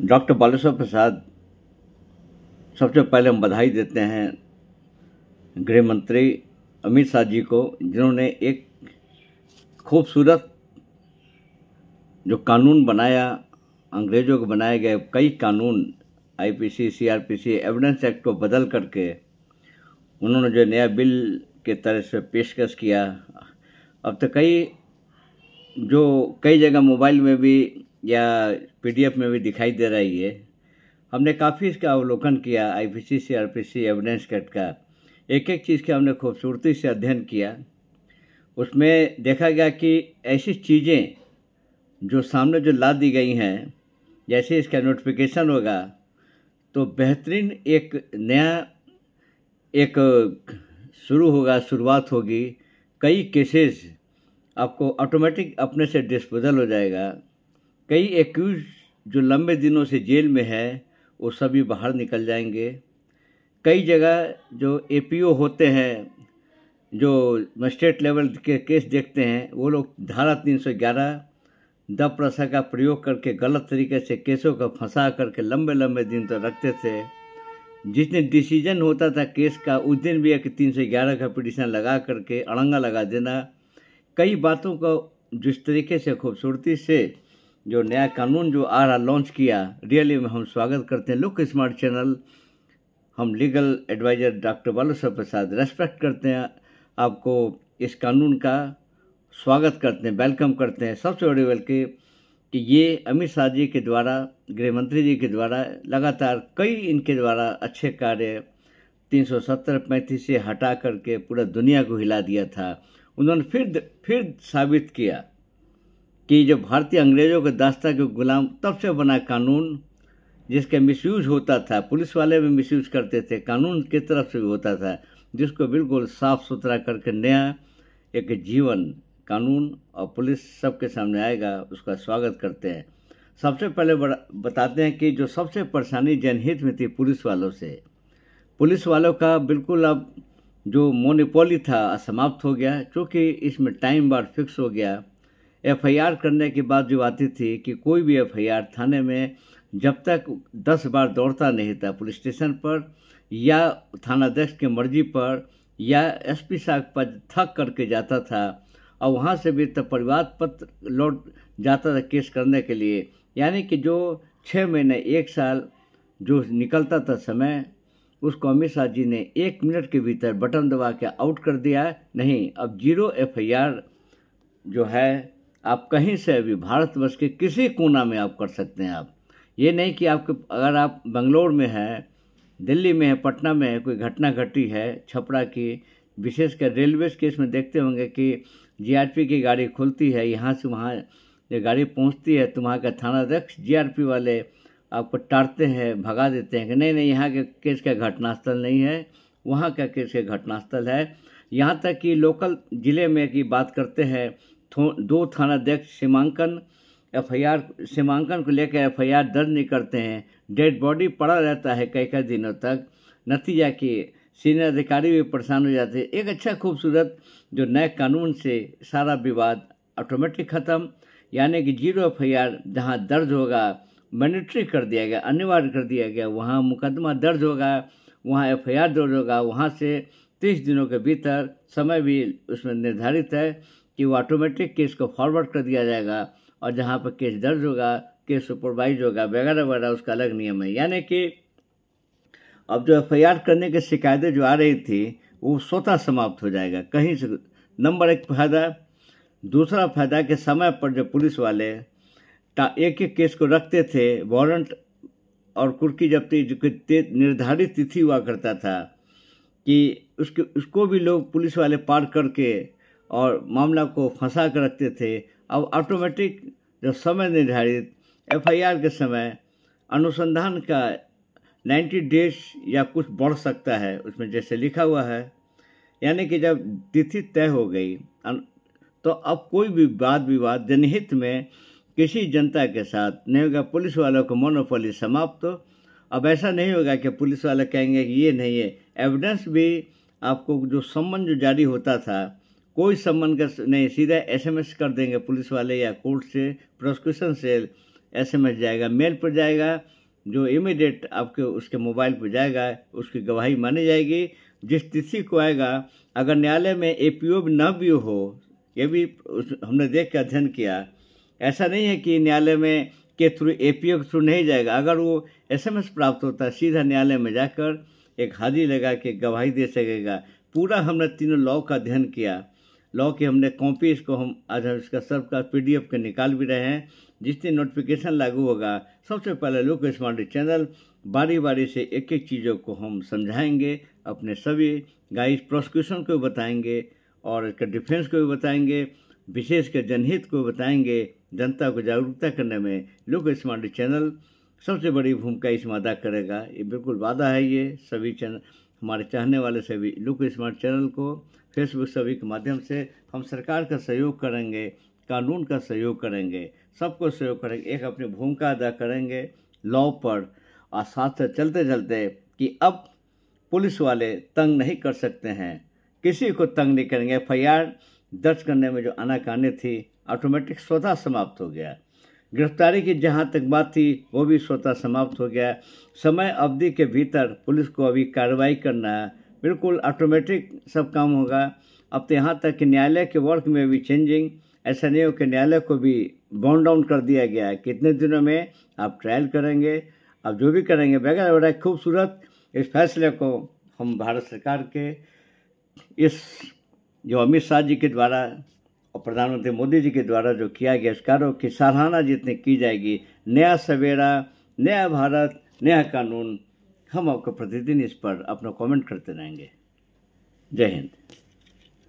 Doctor Baleshwar प्रसाद, सबसे पहले हम बधाई देते हैं गृह मंत्री अमित शाह जी को, जिन्होंने एक खूबसूरत जो कानून बनाया, अंग्रेज़ों को बनाए गए कई कानून आईपीसी, सीआरपीसी, एविडेंस एक्ट को बदल करके उन्होंने जो नया बिल के तरह से पेशकश किया। अब तो कई जगह मोबाइल में भी या पीडीएफ में भी दिखाई दे रही है। हमने काफ़ी इसका अवलोकन किया, आईपीसी, सीआरपीसी, एविडेंस एक्ट का एक एक चीज़ का हमने खूबसूरती से अध्ययन किया। उसमें देखा गया कि ऐसी चीज़ें जो सामने जो ला दी गई हैं, जैसे इसका नोटिफिकेशन होगा तो बेहतरीन एक नया एक शुरुआत होगी। कई केसेस आपको ऑटोमेटिक अपने से डिस्पोजल हो जाएगा। कई एक्यूज जो लंबे दिनों से जेल में है वो सभी बाहर निकल जाएंगे। कई जगह जो एपीओ होते हैं, जो मजिस्ट्रेट लेवल के केस देखते हैं, वो लोग धारा 311 द प्रथा का प्रयोग करके गलत तरीके से केसों को फंसा करके लंबे लंबे दिन तक रखते थे। जिस दिन डिसीजन होता था केस का, उस दिन भी एक 311 का पिटीशन लगा करके अड़ंगा लगा देना। कई बातों को जिस तरीके से खूबसूरती से जो नया कानून जो आ रहा लॉन्च किया, रियली में हम स्वागत करते हैं। लुक स्मार्ट चैनल, हम लीगल एडवाइज़र डॉक्टर बालेश्वर प्रसाद रेस्पेक्ट करते हैं, आपको इस कानून का स्वागत करते हैं, वेलकम करते हैं। सबसे बड़ी बल्कि कि ये अमित शाह जी के द्वारा, गृह मंत्री जी के द्वारा लगातार कई इनके द्वारा अच्छे कार्य 370-35 से हटा करके पूरा दुनिया को हिला दिया था। उन्होंने फिर साबित किया कि जो भारतीय अंग्रेज़ों के दास्ता के गुलाम तब से बना कानून, जिसका मिसयूज होता था, पुलिस वाले भी मिसयूज करते थे, कानून की तरफ से भी होता था, जिसको बिल्कुल साफ सुथरा करके नया एक जीवन कानून और पुलिस सबके सामने आएगा, उसका स्वागत करते हैं। सबसे पहले बताते हैं कि जो सबसे परेशानी जनहित में थी पुलिस वालों से, पुलिस वालों का बिल्कुल अब जो मोनोपोली था समाप्त हो गया, क्योंकि इसमें टाइम बार फिक्स हो गया। एफआईआर करने की बात जो आती थी कि कोई भी एफआईआर थाने में जब तक 10 बार दौड़ता नहीं था पुलिस स्टेशन पर या थानाध्यक्ष की मर्जी पर या एसपी साहब पर थक करके जाता था, और वहाँ से भी तब परिवार पत्र लौट जाता था केस करने के लिए। यानी कि जो 6 महीने 1 साल जो निकलता था समय, उसको अमित शाह जी ने 1 मिनट के भीतर बटन दबा के आउट कर दिया। नहीं, अब 0 एफआईआर जो है आप कहीं से भी भारतवर्ष के किसी कोना में आप कर सकते हैं। आप ये नहीं कि अगर आप बेंगलोर में हैं, दिल्ली में है, पटना में है, कोई घटना घटी है छपरा की, विशेषकर रेलवे केस में देखते होंगे कि जीआरपी की गाड़ी खुलती है, यहाँ से वहाँ ये गाड़ी पहुँचती है तो वहाँ का थानाध्यक्ष जीआरपी वाले आपको टारते हैं, भगा देते हैं कि नहीं यहाँ के केस का घटनास्थल नहीं है, वहाँ का केस का घटनास्थल है। यहाँ तक कि लोकल ज़िले में की बात करते हैं, 2 थानाध्यक्ष सीमांकन को लेकर एफआईआर दर्ज नहीं करते हैं, डेड बॉडी पड़ा रहता है कई दिनों तक। नतीजा कि सीनियर अधिकारी भी परेशान हो जाते हैं। एक अच्छा खूबसूरत जो नए कानून से सारा विवाद ऑटोमेटिक ख़त्म, यानी कि 0 एफआईआर जहाँ दर्ज होगा मैंडेटरी कर दिया गया, अनिवार्य कर दिया गया, वहाँ मुकदमा दर्ज होगा, वहाँ एफआईआर दर्ज होगा, वहाँ से 30 दिनों के भीतर समय भी उसमें निर्धारित है कि वो ऑटोमेटिक केस को फॉरवर्ड कर दिया जाएगा, और जहाँ पर केस दर्ज होगा, केस सुपरवाइज होगा वगैरह वगैरह, उसका अलग नियम है। यानी कि अब जो एफआईआर करने की शिकायतें जो आ रही थी वो स्वतः समाप्त हो जाएगा कहीं से। नंबर 1 फायदा। दूसरा फायदा कि समय पर जो पुलिस वाले एक एक केस को रखते थे, वारंट और कुर्की जब्ती जो निर्धारित तिथि हुआ करता था कि उसको भी लोग पुलिस वाले पार करके और मामला को फंसा कर रखते थे। अब ऑटोमेटिक जो समय निर्धारित एफआईआर के समय अनुसंधान का 90 डेज या कुछ बढ़ सकता है, उसमें जैसे लिखा हुआ है। यानी कि जब तिथि तय हो गई तो अब कोई भी वाद विवाद जनहित में किसी जनता के साथ नहीं होगा। पुलिस वालों को मोनोपोली समाप्त। अब ऐसा नहीं होगा कि पुलिस वाले कहेंगे कि ये नहीं है। एविडेंस भी आपको जो सम्मन जो जारी होता था, कोई सम्मन का नहीं, सीधा एसएमएस कर देंगे पुलिस वाले या कोर्ट से, प्रोसिक्यूशन से SMS जाएगा, मेल पर जाएगा, जो इमीडिएट आपके उसके मोबाइल पर जाएगा, उसकी गवाही मानी जाएगी। जिस तिथि को आएगा, अगर न्यायालय में APO न भी हो, ये भी हमने देख के अध्ययन किया, ऐसा नहीं है कि न्यायालय में के थ्रू APO के थ्रू नहीं जाएगा। अगर वो SMS प्राप्त होता है, सीधा न्यायालय में जाकर एक हाजिरी लगा के गवाही दे सकेगा। पूरा हमने तीनों लॉ का अध्ययन किया। लॉ की हमने कॉपी, इसको हम आज हम इसका सब का PDF के निकाल भी रहे हैं। जिस दिन नोटिफिकेशन लागू होगा, सबसे पहले लोक स्मार्ट चैनल बारी बारी से एक एक चीज़ों को हम समझाएंगे, अपने सभी गाइस प्रोसिक्यूशन को बताएंगे और इसका डिफेंस को भी बताएंगे, विशेष कर जनहित को बताएंगे। जनता को जागरूकता करने में लोक स्मार्ट चैनल सबसे बड़ी भूमिका इसमें अदा करेगा। ये बिल्कुल वादा है। ये सभी चैनल हमारे चाहने वाले सभी लोक स्मार्ट चैनल को फेसबुक सभी के माध्यम से हम सरकार का सहयोग करेंगे, कानून का सहयोग करेंगे, सबको सहयोग करेंगे, एक अपनी भूमिका अदा करेंगे लॉ पर। और साथ साथ चलते चलते कि अब पुलिस वाले तंग नहीं कर सकते हैं, किसी को तंग नहीं करेंगे। FIR दर्ज करने में जो आनाकानी थी, ऑटोमेटिक स्वतः समाप्त हो गया। गिरफ्तारी की जहां तक बात थी, वो भी स्वतः समाप्त हो गया। समय अवधि के भीतर पुलिस को अभी कार्रवाई करना है, बिल्कुल ऑटोमेटिक सब काम होगा। अब तो यहाँ तक कि न्यायालय के वर्क में भी चेंजिंग, ऐसा नहीं हो कि न्यायालय को भी बाउंड डाउन कर दिया गया है। कितने दिनों में आप ट्रायल करेंगे, आप जो भी करेंगे वगैरह वगैरह। खूबसूरत इस फैसले को हम भारत सरकार के इस जो अमित शाह जी के द्वारा और प्रधानमंत्री मोदी जी के द्वारा जो किया गया, इस कार्यों की सराहना जितनी की जाएगी। नया सवेरा, नया भारत, नया कानून, हम आपको प्रतिदिन इस पर अपना कमेंट करते रहेंगे। जय हिंद।